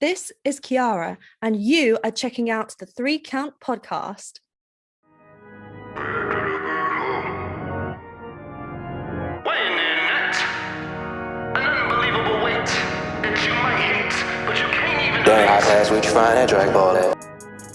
This is Kiara, and you are checking out the 3 Count podcast.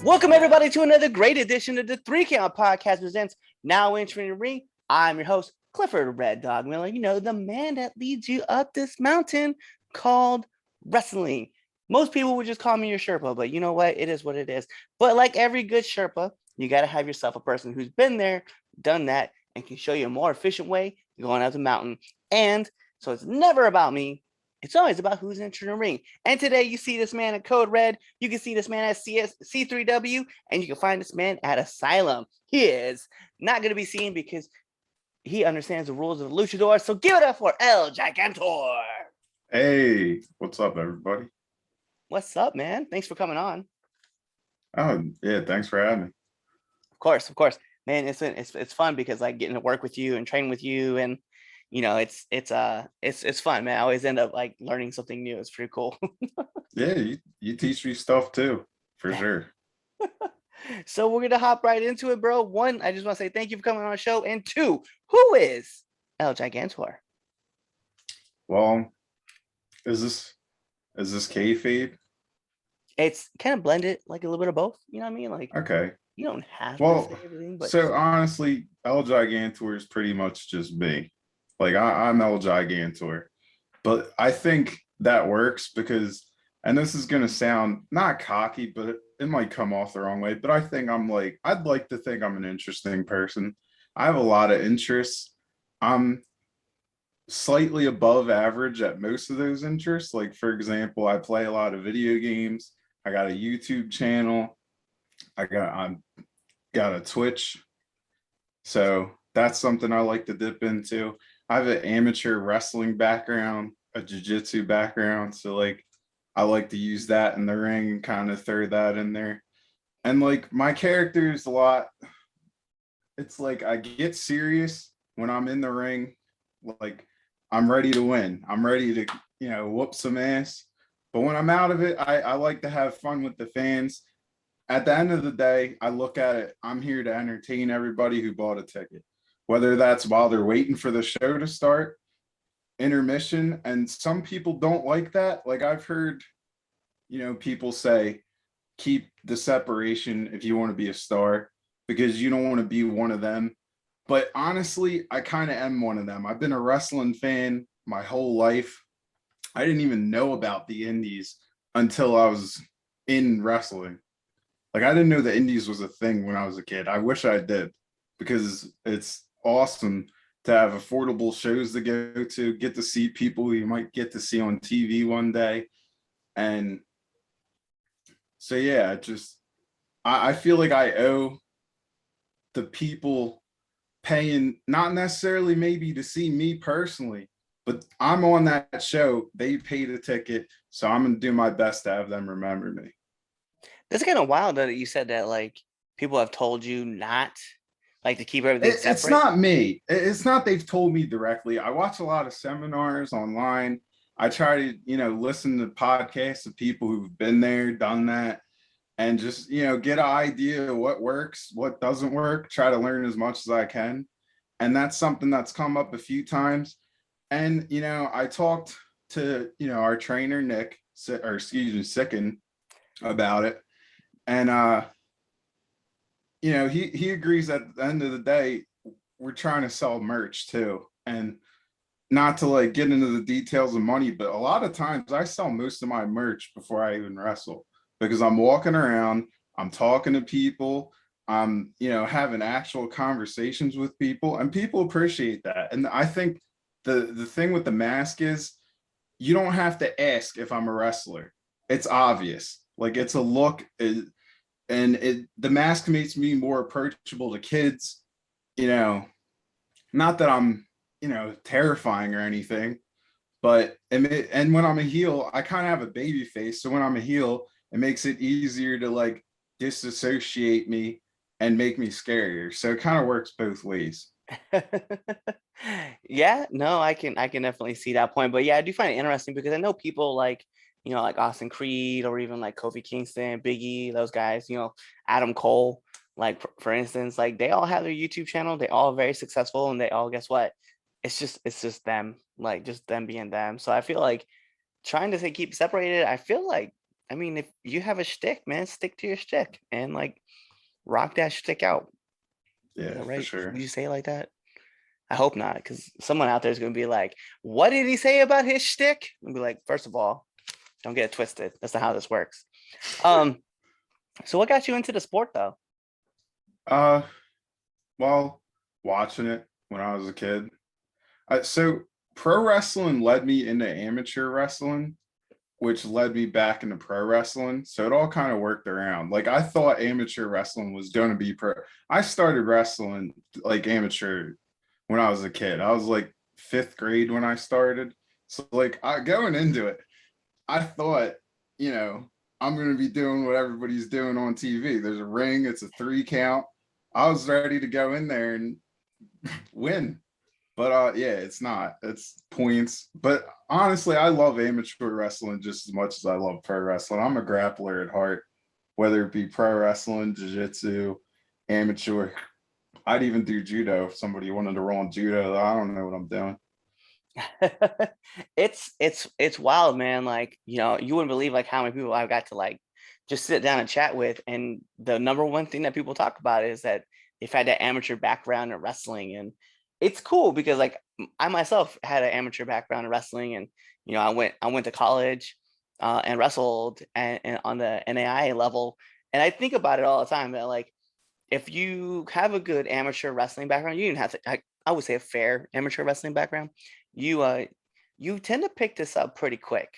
Welcome everybody to another great edition of the 3 Count podcast presents Now Entering the Ring. I'm your host, Clifford Red Dog Miller. You know, the man that leads you up this mountain called wrestling. Most people would just call me your Sherpa, but you know what? It is what it is. But like every good Sherpa, you got to have yourself a person who's been there, done that, and can show you a more efficient way going up the mountain. And so it's never about me. It's always about who's entering the ring. And today you see this man at Code Red, you can see this man at C3W, and you can find this man at Asylum. He is not going to be seen because he understands the rules of the luchador. So give it up for El Gigantor. Hey, what's up, everybody? What's up, man? Thanks for coming on. Oh, yeah, thanks for having me. Of course. Man, it's fun because like getting to work with you and train with you, and you know, it's fun, man. I always end up like learning something new. It's pretty cool. Yeah, you teach me stuff too, for sure. So we're gonna hop right into it, bro. One, I just want to say thank you for coming on our show, and two, who is El Gigantor? Well, is this kayfabe? It's kind of blended, like a little bit of both. You know what I mean? Like, Okay. you don't have Well, to say everything, but so honestly, El Gigantor is pretty much just me. Like I'm El Gigantor, but I think that works because, and this is gonna sound not cocky, but it might come off the wrong way. But I think I'd like to think I'm an interesting person. I have a lot of interests. I'm slightly above average at most of those interests. Like, for example, I play a lot of video games. I got a YouTube channel. I'm got a Twitch. So that's something I like to dip into. I have an amateur wrestling background, a jiu-jitsu background. So like I like to use that in the ring and kind of throw that in there. And like my character is a lot, it's like I get serious when I'm in the ring. Like I'm ready to win. I'm ready to, whoop some ass. But when I'm out of it, I like to have fun with the fans. At the end of the day, I look at it, I'm here to entertain everybody who bought a ticket, whether that's while they're waiting for the show to start, intermission. And some people don't like that. Like I've heard, people say, keep the separation if you want to be a star because you don't want to be one of them. But honestly, I kind of am one of them. I've been a wrestling fan my whole life. I didn't even know about the indies until I was in wrestling. Like I didn't know the indies was a thing when I was a kid. I wish I did because it's awesome to have affordable shows to go to, get to see people you might get to see on TV one day. And so, yeah, I feel like I owe the people paying, not necessarily maybe to see me personally, but I'm on that show. They paid a ticket. So I'm going to do my best to have them remember me. that's kind of wild that you said that. Like people have told you not like to keep everything separate. It's not me. It's not they've told me directly. I watch a lot of seminars online. I try to, listen to podcasts of people who've been there, done that, and just, get an idea of what works, what doesn't work, try to learn as much as I can. And that's something that's come up a few times. And, I talked to, our trainer, Nick, or excuse me, Sicken, about it. And, he agrees that at the end of the day, we're trying to sell merch too. And not to like get into the details of money, but a lot of times I sell most of my merch before I even wrestle because I'm walking around, I'm talking to people, I'm, having actual conversations with people, and people appreciate that. And I think the thing with the mask is you don't have to ask if I'm a wrestler. It's obvious. Like it's a look, and the mask makes me more approachable to kids, not that I'm, terrifying or anything, but, and when I'm a heel, I kind of have a baby face. So when I'm a heel, it makes it easier to like disassociate me and make me scarier. So it kind of works both ways. Yeah, no, I can definitely see that point. But yeah, I do find it interesting because I know people like you know, like Austin Creed or even like Kofi Kingston, Biggie, those guys, you know, Adam Cole, like for instance, like they all have their YouTube channel. They all very successful, and they all, guess what? It's just them, like just them being them. So I feel like trying to say keep separated. I feel like, I mean, if you have a shtick, man, stick to your shtick and like rock that shtick out. Is Yeah, that for right? sure. Would you say it like that? I hope not, because someone out there is going to be like, "What did he say about his shtick?" And be like, first of all, don't get it twisted. That's not how this works. Um, so what got you into the sport though? Uh, well, watching it when I was a kid. So pro wrestling led me into amateur wrestling, which led me back into pro wrestling. So it all kind of worked around. Like I thought amateur wrestling was going to be pro. I started wrestling like amateur when I was a kid. I was like fifth grade when I started. So like going into it, I thought, you know, I'm going to be doing what everybody's doing on TV. There's a ring, it's a 3 count. I was ready to go in there and win. But yeah, it's not. It's points. But honestly, I love amateur wrestling just as much as I love pro wrestling. I'm a grappler at heart, whether it be pro wrestling, jiu-jitsu, amateur. I'd even do judo if somebody wanted to roll on judo. I don't know what I'm doing. It's wild, man. Like, you know, you wouldn't believe like how many people I've got to like just sit down and chat with. And the number one thing that people talk about is that they've had that amateur background in wrestling. And it's cool because like I myself had an amateur background in wrestling, and you know, I went to college and wrestled and on the NAIA level. And I think about it all the time that like if you have a good amateur wrestling background, you didn't have to, I would say a fair amateur wrestling background, you tend to pick this up pretty quick.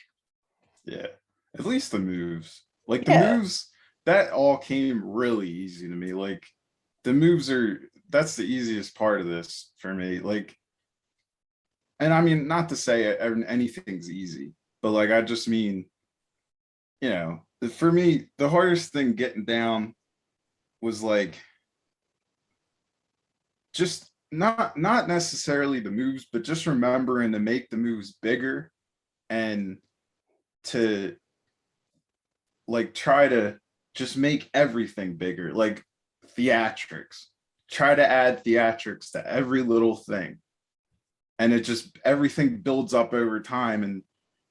Yeah. At least the moves. Like the Yeah. moves, that all came really easy to me. Like the moves are that's the easiest part of this for me. Like, and I mean, not to say anything's easy, but like I just mean, you know, for me, the hardest thing getting down was like just not necessarily the moves, but just remembering to make the moves bigger and to like try to just make everything bigger, like theatrics. Try to add theatrics to every little thing. And it just everything builds up over time. And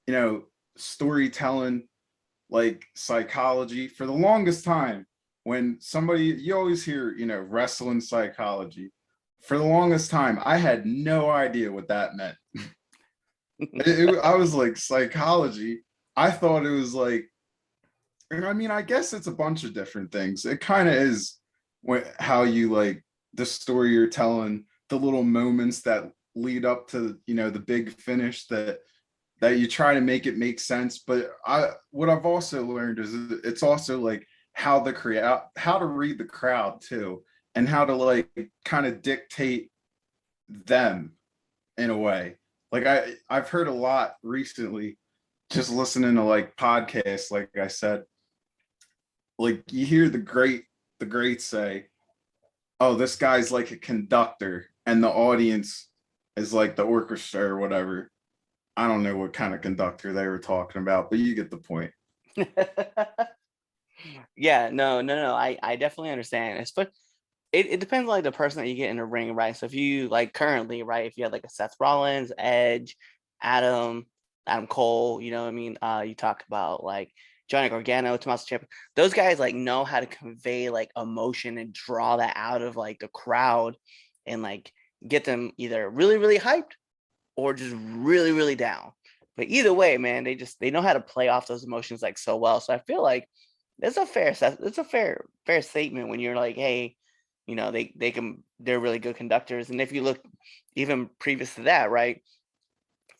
you know, storytelling, like psychology, for the longest time, when somebody you always hear, you know, wrestling psychology. For the longest time, I had no idea what that meant. I was like, psychology. I thought it was like, and I mean, I guess it's a bunch of different things. It kind of is how you like the story you're telling, the little moments that lead up to, you know, the big finish that you try to make it make sense. But what I've also learned is it's also like how to read the crowd too, and how to like kind of dictate them in a way. Like I've heard a lot recently just listening to like podcasts, like I said, like you hear the greats say, "Oh, this guy's like a conductor," and the audience is like the orchestra or whatever. I don't know what kind of conductor they were talking about, but you get the point. Yeah, no. I definitely understand. It depends on like the person that you get in the ring, right? So if you like currently, right, if you had like a Seth Rollins, Edge, Adam, Adam Cole, you know what I mean? You talk about like Johnny Gargano, Tommaso Ciampa. Those guys like know how to convey like emotion and draw that out of like the crowd and like get them either really, really hyped or just really, really down. But either way, man, they know how to play off those emotions like so well. So I feel like it's a fair statement when you're like, hey, you know, they're really good conductors. And if you look even previous to that, right?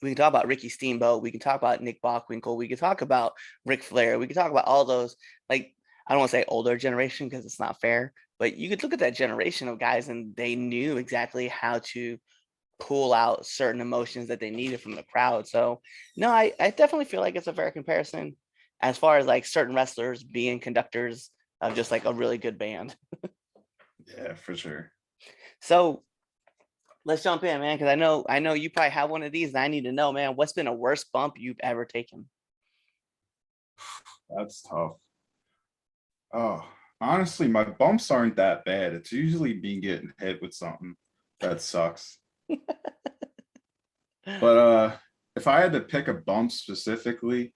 We can talk about Ricky Steamboat, we can talk about Nick Bockwinkel, we can talk about Ric Flair, we can talk about all those, like, I don't want to say older generation because it's not fair, but you could look at that generation of guys and they knew exactly how to pull out certain emotions that they needed from the crowd. So no, I definitely feel like it's a fair comparison as far as like certain wrestlers being conductors of just like a really good band. Yeah, for sure. So let's jump in, man, because I know you probably have one of these, and I need to know, man, what's been a worst bump you've ever taken? That's tough. Oh, honestly, my bumps aren't that bad. It's usually me getting hit with something that sucks. But if I had to pick a bump specifically,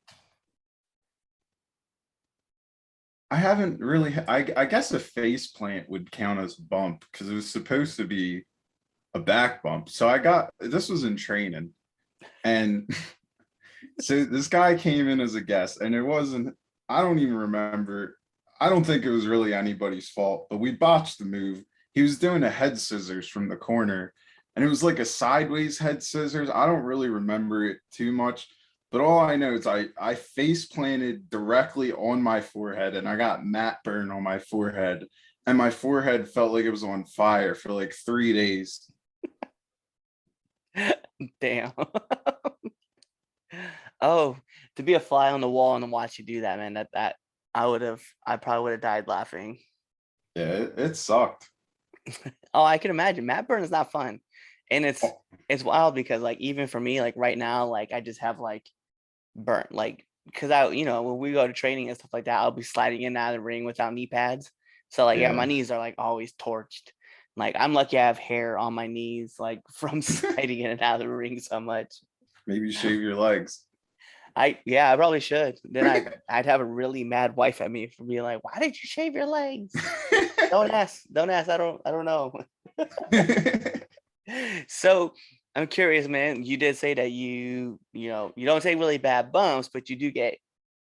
I haven't really. I guess a face plant would count as a bump because it was supposed to be a back bump. So I got this was in training, and so this guy came in as a guest, and it wasn't. I don't even remember. I don't think it was really anybody's fault, but we botched the move. He was doing a head scissors from the corner, and it was like a sideways head scissors. I don't really remember it too much, but all I know is I face planted directly on my forehead, and I got mat burn on my forehead, and my forehead felt like it was on fire for like 3 days. Damn. Oh, to be a fly on the wall and watch you do that, man, that I probably would have died laughing. Yeah, it sucked. Oh, I can imagine. Matt Burn is not fun. And Oh, it's wild because like even for me, like right now, like I just have like burnt, like because I, when we go to training and stuff like that, I'll be sliding in and out of the ring without knee pads. So like yeah, my yeah, knees are like always torched. Like I'm lucky I have hair on my knees, like from sliding in and out of the ring so much. maybe shave your legs. I probably should. Then I'd have a really mad wife at me for being like, why did you shave your legs? Don't ask. Don't ask. I don't know. So I'm curious, man. You did say that you don't take really bad bumps, but you do get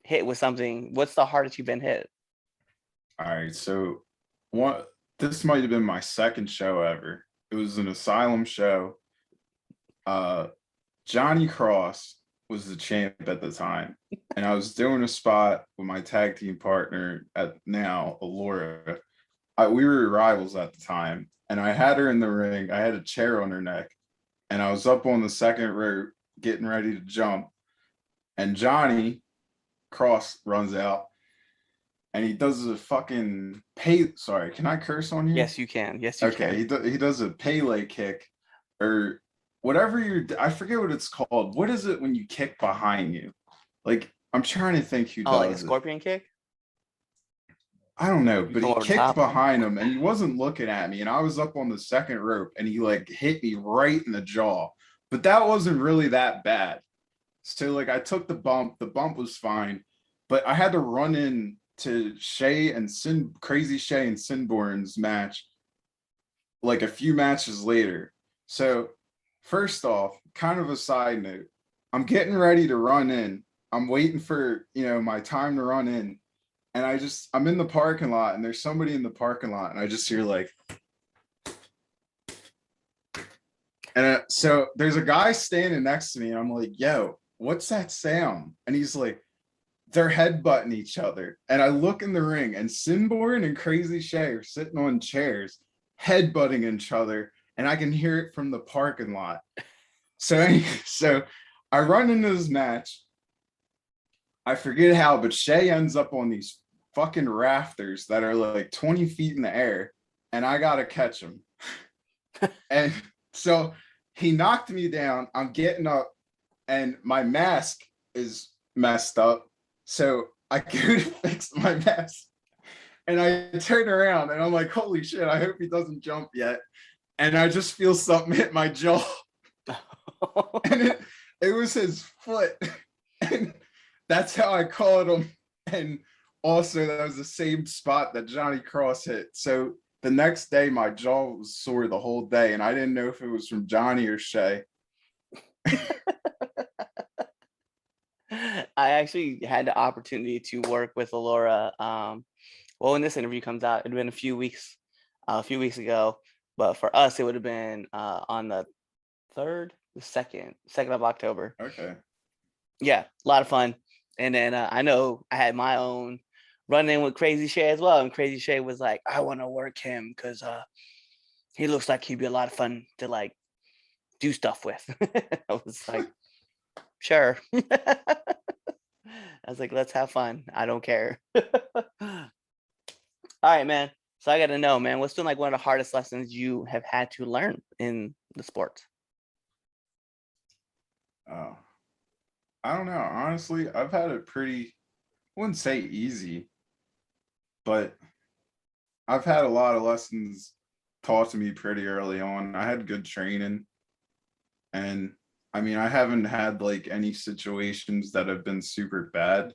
hit with something. What's the hardest you've been hit? All right, so what this might have been my second show ever. It was an asylum show. Uh Johnny Cross was the champ at the time, and I was doing a spot with my tag team partner at now, Alora. We were rivals at the time, and I had her in the ring. I had a chair on her neck, and I was up on the second rope getting ready to jump, and Johnny Cross runs out and he does a fucking pay. Sorry, can I curse on here? Yes, you can. Yes, you Okay, can. he does a Pele kick or whatever I forget what it's called. What is it when you kick behind you? Like I'm trying to think who Oh, like a does it. scorpion kick? I don't know, You but come he over the kicked top? behind him and he wasn't looking at me, and I was up on the second rope and he like hit me right in the jaw. But that wasn't really that bad. So like I took the bump. The bump was fine, but I had to run in to Shay and Crazy Shay and Sinborn's match like a few matches later. So first off, kind of a side note, I'm getting ready to run in. I'm waiting for, my time to run in. And I'm in the parking lot and there's somebody in the parking lot and I just hear like, and so there's a guy standing next to me and I'm like, yo, what's that sound? And he's like, they're headbutting each other. And I look in the ring and Sinborn and Crazy Shay are sitting on chairs, headbutting each other. And I can hear it from the parking lot. So I run into this match. I forget how, but Shay ends up on these fucking rafters that are like 20 feet in the air. And I got to catch him. And so he knocked me down. I'm getting up and my mask is messed up. So I go to fix my mask and I turn around and I'm like, holy shit, I hope he doesn't jump yet. And I just feel something hit my jaw. And it was his foot. And that's how I caught him. And also that was the same spot that Johnny Cross hit. So the next day my jaw was sore the whole day. And I didn't know if it was from Johnny or Shay. I actually had the opportunity to work with Alora. Well, when this interview comes out, it'd been a few weeks ago. But for us, it would have been on the second of October. Okay. Yeah, a lot of fun. And then I know I had my own run in with Crazy Shay as well. And Crazy Shay was like, I want to work him because he looks like he'd be a lot of fun to like do stuff with. I was like, sure. I was like, let's have fun. I don't care. All right, man. So I got to know, man, what's been like one of the hardest lessons you have had to learn in the sport? Oh, I don't know. Honestly, I've had it pretty wouldn't say easy, but I've had a lot of lessons taught to me pretty early on. I had good training, and I mean, I haven't had like any situations that have been super bad.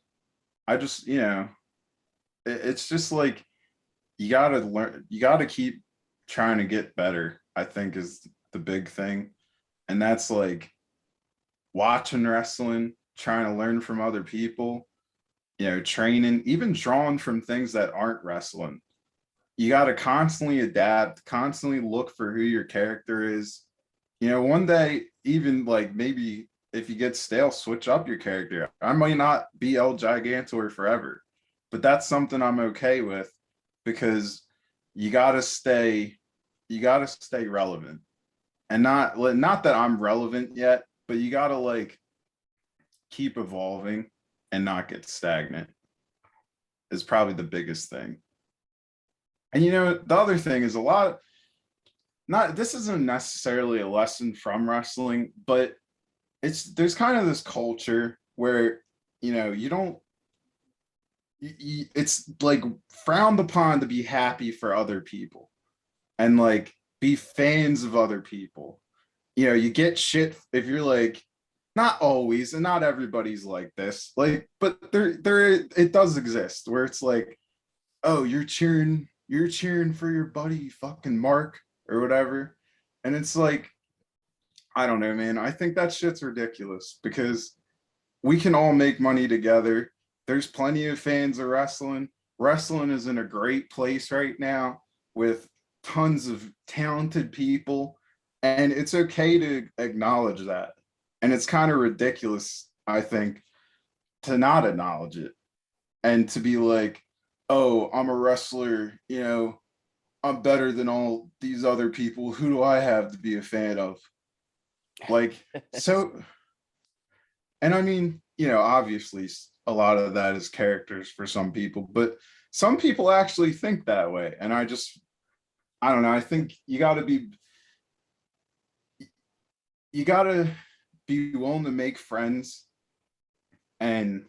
I just, it's just like you gotta learn, you gotta keep trying to get better, I think is the big thing. And that's like watching wrestling, trying to learn from other people, training, even drawing from things that aren't wrestling. You got to constantly adapt, constantly look for who your character is. One day, even like maybe if you get stale, switch up your character. I might not be El Gigantor forever, but that's something I'm okay with because you got to stay, relevant. And not that I'm relevant yet, but you got to like keep evolving and not get stagnant is probably the biggest thing. And the other thing is this isn't necessarily a lesson from wrestling, but there's kind of this culture where you don't it's like frowned upon to be happy for other people and like be fans of other people. You get shit if you're like, not always, and not everybody's like this, like, but there it does exist where it's like, oh, you're cheering for your buddy fucking Mark or whatever. And it's like, I don't know, man. I think that shit's ridiculous because we can all make money together. There's plenty of fans of wrestling. Wrestling is in a great place right now with tons of talented people. And it's okay to acknowledge that. And it's kind of ridiculous, I think, to not acknowledge it and to be like, oh, I'm a wrestler, I'm better than all these other people. Who do I have to be a fan of? Like, so, and I mean, obviously a lot of that is characters for some people, but some people actually think that way. And I don't know. I think you got to be willing to make friends, and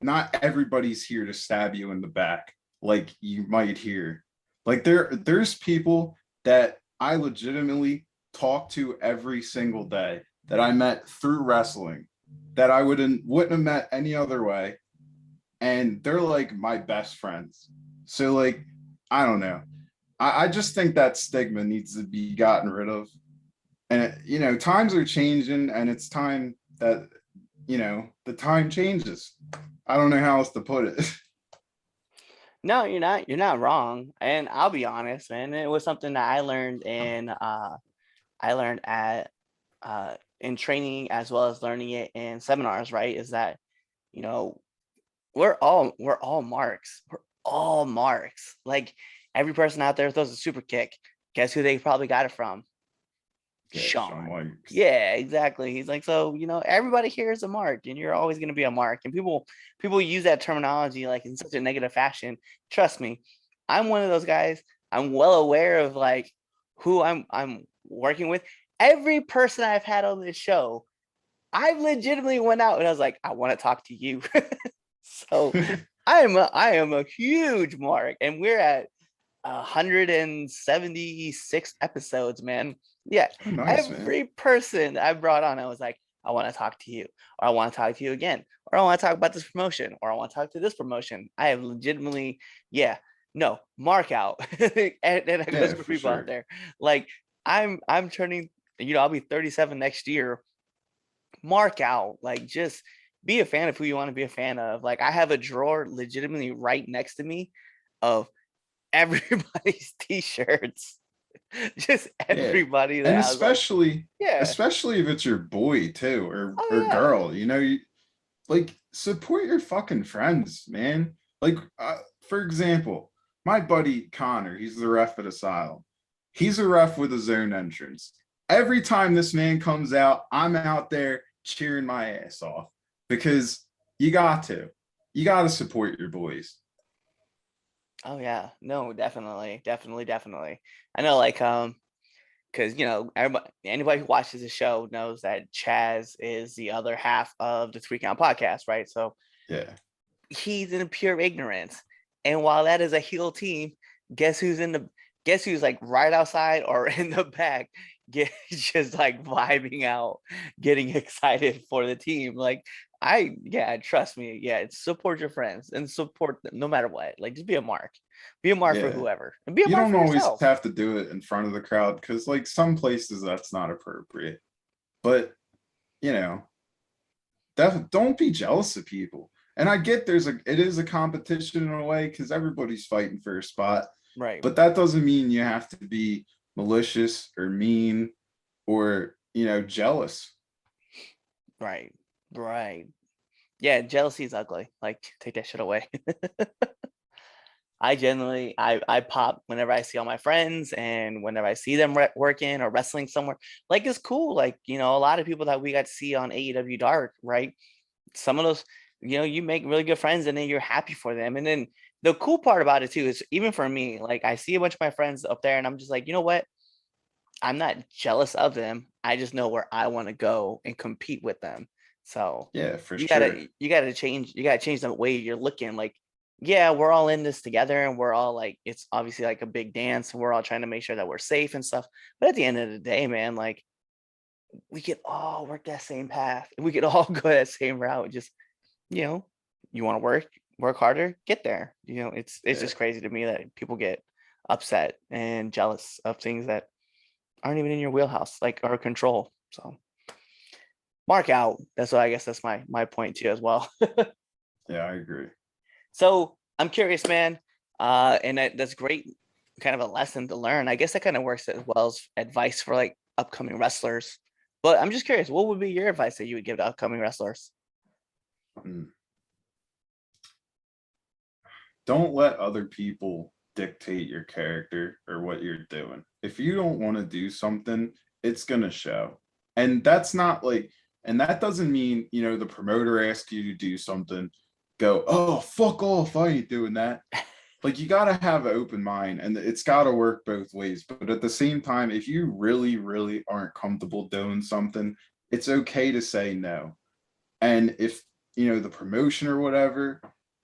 not everybody's here to stab you in the back like you might hear. Like there's people that I legitimately talk to every single day that I met through wrestling that I wouldn't have met any other way, and they're like my best friends. So like, I don't know. I just think that stigma needs to be gotten rid of. And times are changing, and it's time that the time changes. I don't know how else to put it. No, you're not wrong. And I'll be honest, man, it was something that I learned at in training as well as learning it in seminars, right? Is that, you know, we're all marks. We're all marks. Like every person out there throws a super kick. Guess who they probably got it from? Yeah, Shawn Sean. White. Yeah, exactly. He's like, so everybody here is a mark, and you're always going to be a mark. And people use that terminology like in such a negative fashion. Trust me, I'm one of those guys. I'm well aware of like who I'm working with. Every person I've had on this show, I've legitimately went out and I was like, I want to talk to you. So I am a huge mark, and we're at 176 episodes, man. Yeah, Oh, nice, man. every person I brought on, I was like, I want to talk to you, or I want to talk to you again, or I want to talk about this promotion, or I want to talk to this promotion. I have legitimately, yeah, no, mark out, and I goes Yeah, for for people out sure. there. Like I'm turning, I'll be 37 next year. Mark out, like just be a fan of who you want to be a fan of. Like I have a drawer legitimately right next to me of everybody's t-shirts. Just Yeah. everybody And that I was like, yeah, especially if it's your boy too, or oh yeah. girl, like support your fucking friends, man. Like for example, my buddy Connor, he's the ref at Asylum. He's a ref with his own entrance. Every time this man comes out, I'm out there cheering my ass off because you got to. You got to support your boys. Oh yeah. No, definitely, definitely, definitely. I know, like because everybody, anybody who watches the show knows that Chaz is the other half of the Three Count podcast, right? So Yeah. he's in pure ignorance. And while that is a heel team, guess who's like right outside or in the back, just like vibing out, getting excited for the team. Like trust me, support your friends and support them no matter what. Like just be a mark. Be a mark for Yeah. whoever. And be a You mark don't for always yourself. have to do it in front of the crowd because like some places that's not appropriate. But you know, don't be jealous of people. And I get it is a competition in a way because everybody's fighting for a spot, Right. but that doesn't mean you have to be malicious or mean or jealous. Right. Right. Yeah, jealousy is ugly. Like take that shit away. I pop whenever I see all my friends and whenever I see them working or wrestling somewhere. Like it's cool. Like, a lot of people that we got to see on AEW Dark, right? Some of those, you make really good friends and then you're happy for them. And then the cool part about it too is even for me, like I see a bunch of my friends up there and I'm just like, you know what? I'm not jealous of them. I just know where I want to go and compete with them. So Yeah, for you sure. gotta change the way you're looking. Like, yeah, we're all in this together and we're all like, it's obviously like a big dance and we're all trying to make sure that we're safe and stuff. But at the end of the day, man, like we could all work that same path. We could all go that same route. Just, you want to work harder, get there. It's Yeah. just crazy to me that people get upset and jealous of things that aren't even in your wheelhouse, like or control. So mark out. That's what I guess that's my point too as well. Yeah, I agree. So I'm curious, man. And that's great, kind of a lesson to learn. I guess that kind of works as well as advice for like upcoming wrestlers. But I'm just curious, what would be your advice that you would give to upcoming wrestlers? Mm. Don't let other people dictate your character or what you're doing. If you don't want to do something, it's going to show. And that's not like, and that doesn't mean, the promoter asks you to do something, go, oh, fuck off. I ain't doing that. Like, you got to have an open mind and it's got to work both ways. But at the same time, if you really, really aren't comfortable doing something, it's okay to say no. And if, the promotion or whatever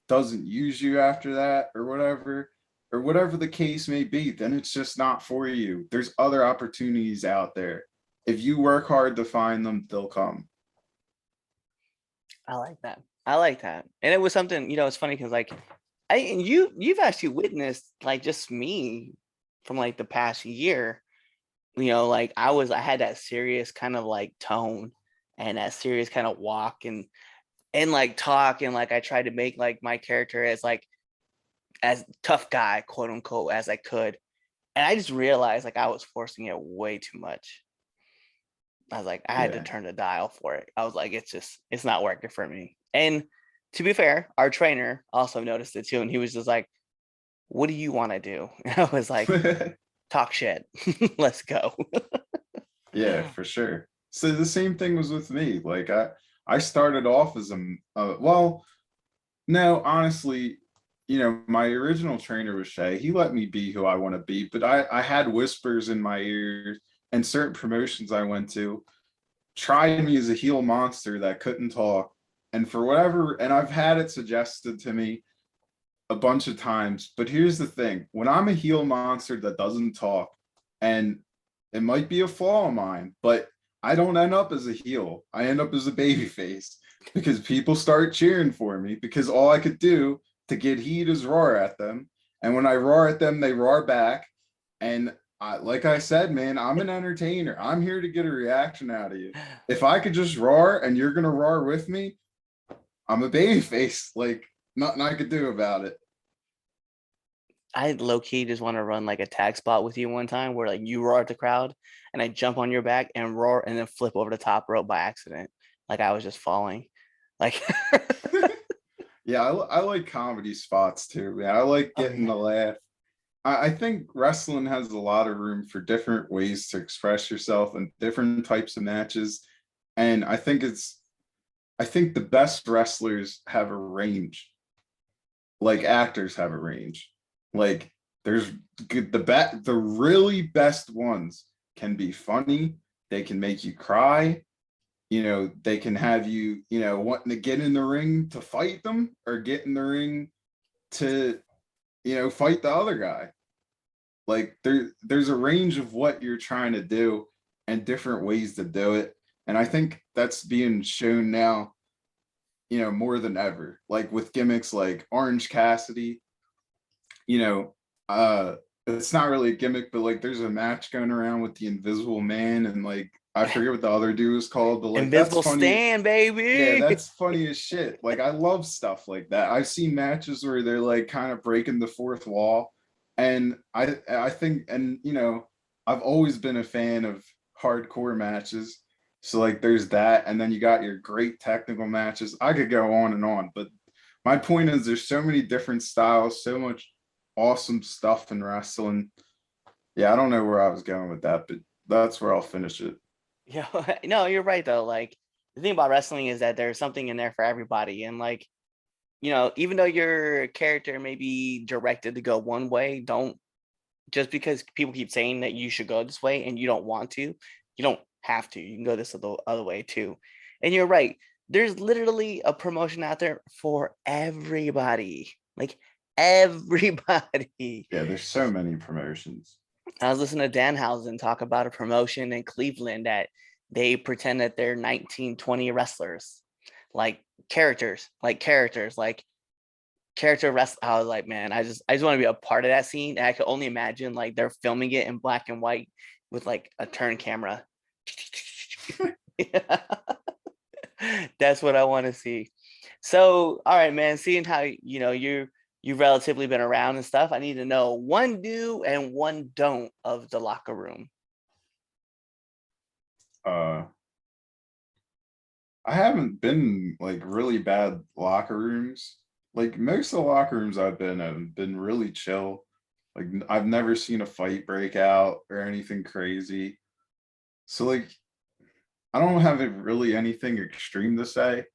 doesn't use you after that or whatever the case may be, then it's just not for you. There's other opportunities out there. If you work hard to find them, they'll come. I like that. I like that. And it was something, it's funny because like you've actually witnessed like just me from like the past year, like I had that serious kind of like tone and that serious kind of walk and like talk and like I tried to make like my character as tough guy, quote unquote, as I could. And I just realized like I was forcing it way too much. I was like, I had to Yeah. turn the dial for it. I was like, it's not working for me. And to be fair, our trainer also noticed it too. And he was just like, what do you want to do? And I was like, talk shit. Let's go. Yeah, for sure. So the same thing was with me. Like I started off as well, no, honestly, my original trainer was Shay. He let me be who I want to be, but I had whispers in my ears and certain promotions I went to tried me as a heel monster that couldn't talk. And for whatever, and I've had it suggested to me a bunch of times, but here's the thing. When I'm a heel monster that doesn't talk, and it might be a flaw of mine, but I don't end up as a heel. I end up as a baby face because people start cheering for me because all I could do to get heat is roar at them. And when I roar at them, they roar back. And like I said, man, I'm an entertainer. I'm here to get a reaction out of you. If I could just roar and you're going to roar with me, I'm a baby face. Like, nothing I could do about it. I low key just want to run like a tag spot with you one time where like you roar at the crowd and I jump on your back and roar and then flip over the top rope by accident. Like I was just falling. Like Yeah, I like comedy spots too, man. I like oh getting yeah. the laugh. I think wrestling has a lot of room for different ways to express yourself and different types of matches. And I think the best wrestlers have a range, like actors have a range. Like there's the really best ones can be funny, they can make you cry, they can have you, wanting to get in the ring to fight them or get in the ring to, fight the other guy. Like there's a range of what you're trying to do and different ways to do it. And I think that's being shown now, more than ever. Like with gimmicks like Orange Cassidy, you know, it's not really a gimmick, but like there's a match going around with the Invisible Man and like I forget what the other dude is called, but like that's Invisible funny. Stan, Yeah, baby. that's funny as shit. Like I love stuff like that. I've seen matches where they're like kind of breaking the fourth wall. And I think, and I've always been a fan of hardcore matches. So like there's that, and then you got your great technical matches. I could go on and on, but my point is there's so many different styles, so much awesome stuff in wrestling. Yeah, I don't know where I was going with that, but that's where I'll finish it. Yeah, no, you're right though. Like the thing about wrestling is that there's something in there for everybody, and like even though your character may be directed to go one way, don't just because people keep saying that you should go this way and you don't want to, you don't have to. You can go this other way too. And you're right. There's literally a promotion out there for everybody. Like everybody. Yeah, there's so many promotions. I was listening to Danhausen talk about a promotion in Cleveland that they pretend that they're 1920 wrestlers, like characters, like character rest. I was like, man, I just want to be a part of that scene. And I could only imagine like they're filming it in black and white with like a turn camera. Yeah. That's what I want to see. So, all right, man, seeing how you've relatively been around and stuff, I need to know one do and one don't of the locker room. Uh I haven't been like really bad locker rooms. Like most of the locker rooms I've been in have been really chill. Like I've never seen a fight break out or anything crazy. So like I don't have really anything extreme to say,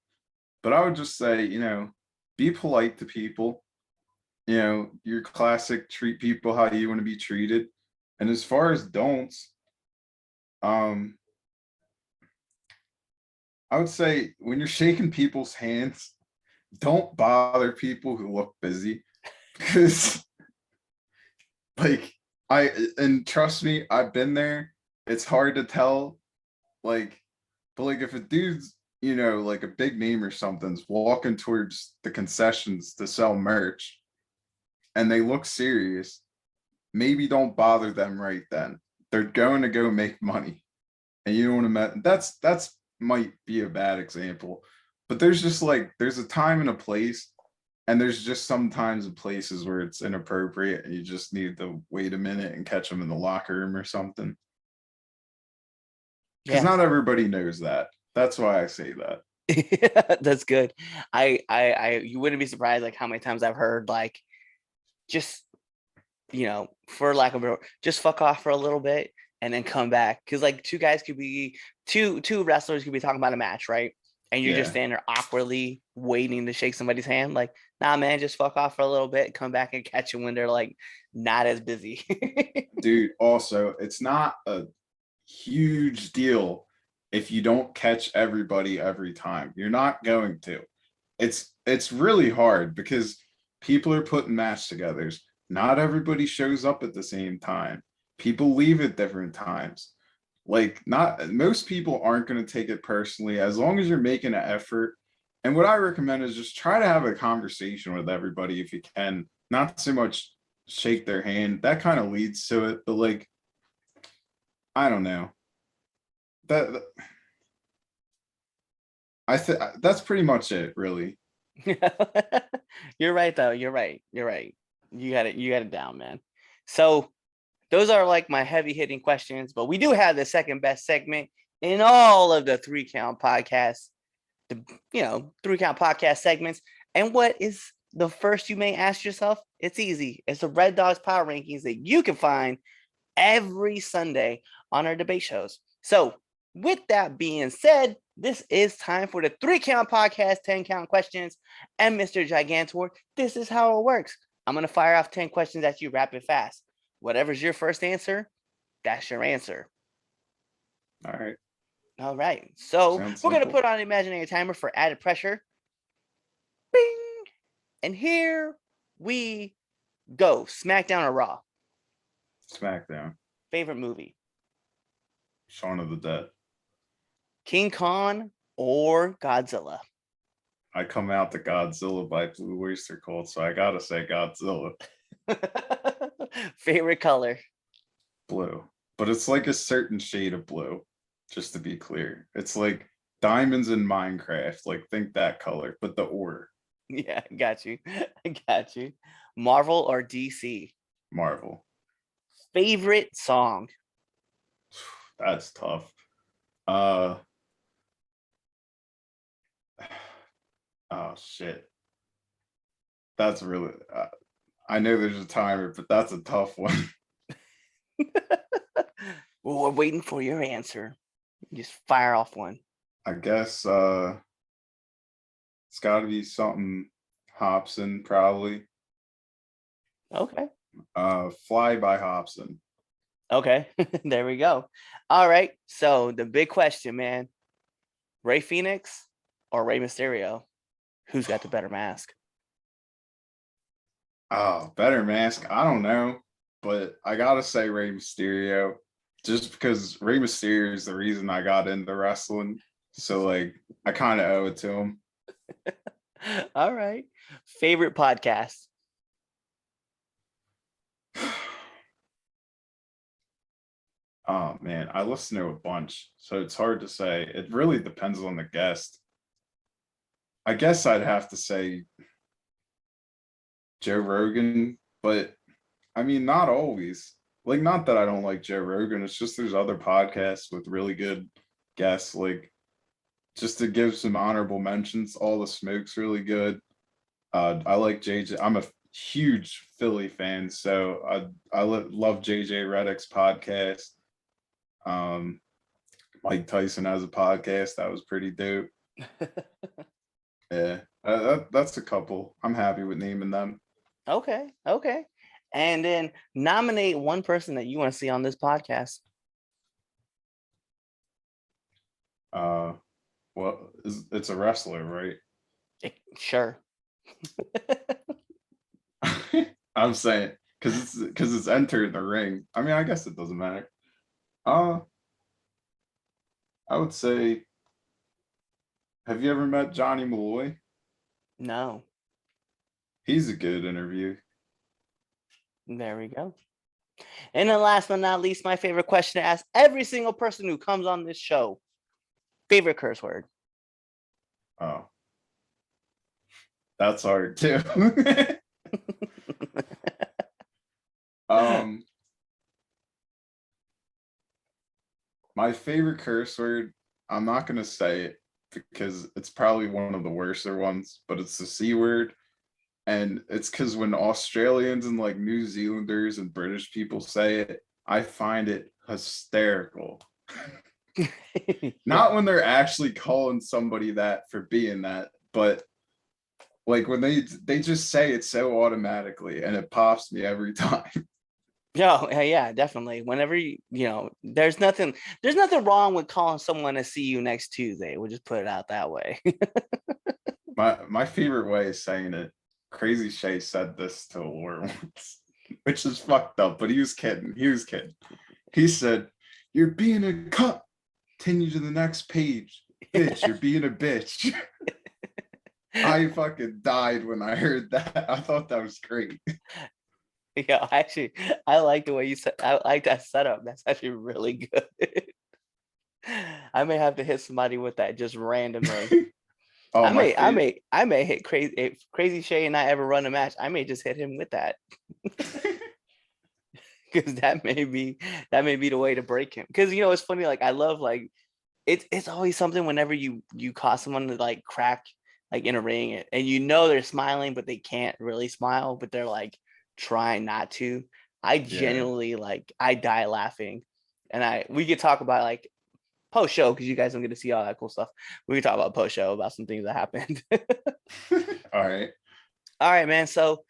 but I would just say, be polite to people. Your classic treat people how you want to be treated. And as far as don'ts, um, I would say when you're shaking people's hands, don't bother people who look busy because like and trust me, I've been there. It's hard to tell. Like, but like if a dude's, like a big name or something's walking towards the concessions to sell merch and they look serious, maybe don't bother them right then. They're going to go make money. And you don't want to that's might be a bad example. But there's just like there's a time and a place, and there's just sometimes places where it's inappropriate and you just need to wait a minute and catch them in the locker room or something. Because Yeah. not everybody knows that. That's why I say that. That's good. I you wouldn't be surprised like how many times I've heard like just for lack of a better, just fuck off for a little bit and then come back. Cause like two wrestlers could be talking about a match, right? And you're just Yeah. standing there awkwardly waiting to shake somebody's hand. Like, nah, man, just fuck off for a little bit, come back and catch them when they're like not as busy. Dude, also, it's not a huge deal if you don't catch everybody every time. You're not going to. It's really hard because people are putting match togethers. Not everybody shows up at the same time. People leave at different times. Like not most people aren't going to take it personally as long as you're making an effort. And what I recommend is just try to have a conversation with everybody if you can. Not so much shake their hand. That kind of leads to it, but like I don't know. That I think that's pretty much it, really. You're right though. You're right. You're right. You got it down, man. So those are like my heavy hitting questions, but we do have the second best segment in all of the three count podcasts, the three count podcast segments. And what is the first you may ask yourself? It's easy. It's the Red Dogs Power Rankings that you can find every Sunday on our debate shows. So with that being said, this is time for the three count podcast, 10 count questions. And Mr. Gigantor, this is how it works. I'm going to fire off 10 questions at you rapid fast. Whatever's your first answer, that's your answer. All right. All right. So Sounds we're going to simple. put on an imaginary timer for added pressure. Bing. And here we go. SmackDown or Raw? SmackDown. Favorite movie? Shaun of the Dead. King Kong or Godzilla? I come out to Godzilla by Blue Oyster Cult, so I gotta say Godzilla. Favorite color? Blue. But it's like a certain shade of blue, just to be clear. It's like diamonds in Minecraft. Like think that color, but the ore. Yeah, got you. I got you. Marvel or DC? Marvel. Favorite song? That's tough. Uh oh shit. That's really I know there's a timer, but that's a tough one. Well, we're waiting for your answer. Just fire off one. I guess it's gotta be something Hobson, probably. Okay. Fly by Hobson. Okay. There we go. All right. So the big question, man. Ray Phoenix or Rey Mysterio? Who's got the better mask? Oh, better mask. I don't know, but I gotta say Rey Mysterio, just because Rey Mysterio is the reason I got into wrestling. So like, I kind of owe it to him. All right. Favorite podcast? Oh man, I listen to a bunch, so it's hard to say. It really depends on the guest. I guess I'd have to say Joe Rogan, but I mean, not always. Like, not that I don't like Joe Rogan. It's just there's other podcasts with really good guests. Like, just to give some honorable mentions, All the Smoke's really good. I like JJ. I'm a huge Philly fan, so love JJ Redick's podcast. Um, Mike Tyson has a podcast that was pretty dope. Yeah, that's a couple. I'm happy with naming them. Okay. Okay. And then nominate one person that you want to see on this podcast. Well, it's a wrestler, right? Sure. I'm saying because it's entered the ring. I mean, I guess it doesn't matter. Uh, I would say, have you ever met Johnny Malloy? No. He's a good interview. There we go. And then last but not least, my favorite question to ask every single person who comes on this show. Favorite curse word? Oh, that's hard too. um, my favorite curse word, I'm not gonna say it because it's probably one of the worser ones, but it's the C word. And it's because when Australians and like New Zealanders and British people say it, I find it hysterical. Not when they're actually calling somebody that for being that, but like when they just say it so automatically and it pops me every time. No, yeah, definitely. Whenever there's nothing wrong with calling someone to see you next Tuesday. We'll just put it out that way. My favorite way of saying it, Crazy Shay said this to Laura once, which is fucked up, but he was kidding. He said, "You're being a cunt. Continue to the next page. Bitch, you're being a bitch." I fucking died when I heard that. I thought that was great. Yeah, actually, I like the way you said. I like that setup. That's actually really good. I may have to hit somebody with that just randomly. Oh, I may hit crazy. If Crazy Shay and I ever run a match, I may just hit him with that because that may be the way to break him. Because it's funny. Like I love like it's always something whenever you cause someone to like crack like in a ring and they're smiling but they can't really smile but they're like trying not to. I genuinely like I die laughing, and we could talk about like post show because you guys don't get to see all that cool stuff. We can talk about post show about some things that happened. All right, man. So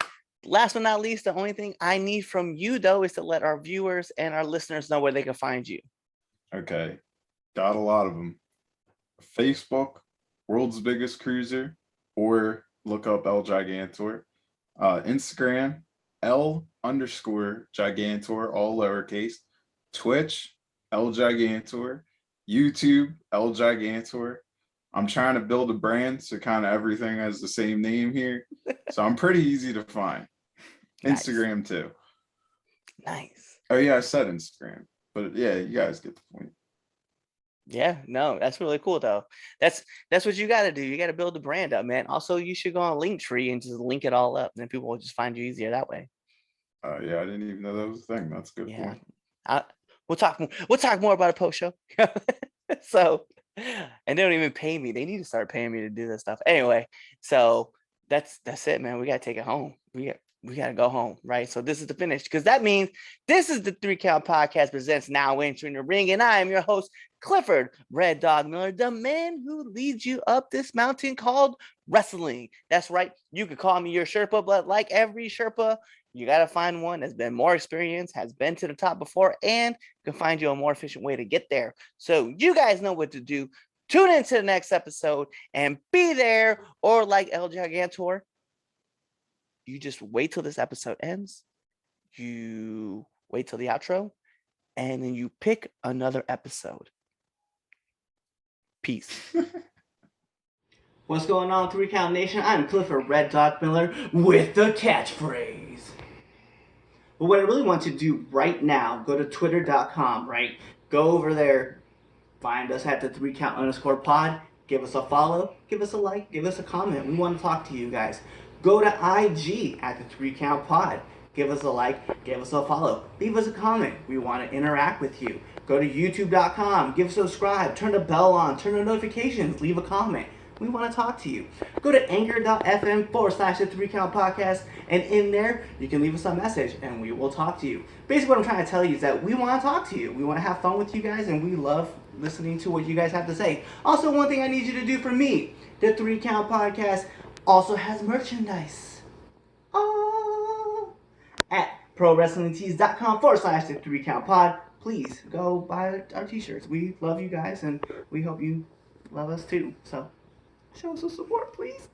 last but not least, the only thing I need from you though is to let our viewers and our listeners know where they can find you. Okay. Got a lot of them. Facebook, World's Biggest Cruiser, or look up L Gigantor. Instagram, L_Gigantor, all lowercase. Twitch, L Gigantor. YouTube, L Gigantor. I'm trying to build a brand, so kind of everything has the same name here. So I'm pretty easy to find. Nice. Instagram too. Nice. Oh yeah, I said Instagram, but yeah, you guys get the point. Yeah, no, that's really cool though. That's what you got to do. You got to build the brand up, man. Also, you should go on Linktree and just link it all up, and then people will just find you easier that way. Yeah, I didn't even know that was a thing. That's a good point. We'll talk more about a post show. So, and they don't even pay me. They need to start paying me to do this stuff. Anyway, so that's it, man. We gotta take it home. We gotta go home, right? So this is the finish, because that means this is the 3 Count Podcast presents Now Entering the Ring, and I am your host, Clifford Red Dog Miller, the man who leads you up this mountain called wrestling. That's right. You could call me your Sherpa, but like every Sherpa, you got to find one that's been more experienced, has been to the top before, and can find you a more efficient way to get there. So you guys know what to do. Tune into the next episode and be there, or like El Gigantor, you just wait till this episode ends. You wait till the outro, and then you pick another episode. Peace. What's going on, 3 Count Nation? I'm Clifford Red Dog Miller with the catchphrase. But what I really want to do right now, go to twitter.com, right? Go over there, find us at the 3count_pod, give us a follow, give us a like, give us a comment. We want to talk to you guys. Go to IG at the 3Count Pod. Give us a like, give us a follow, leave us a comment. We want to interact with you. Go to youtube.com, give a subscribe, turn the bell on, turn the notifications, leave a comment. We want to talk to you. Go to anchor.fm/the 3Count Podcast, and in there, you can leave us a message, and we will talk to you. Basically, what I'm trying to tell you is that we want to talk to you. We want to have fun with you guys, and we love listening to what you guys have to say. Also, one thing I need you to do for me, the 3Count Podcast also has merchandise. At prowrestlingtees.com/the 3Count Pod. Please go buy our t-shirts. We love you guys, and we hope you love us too. So show us some support, please.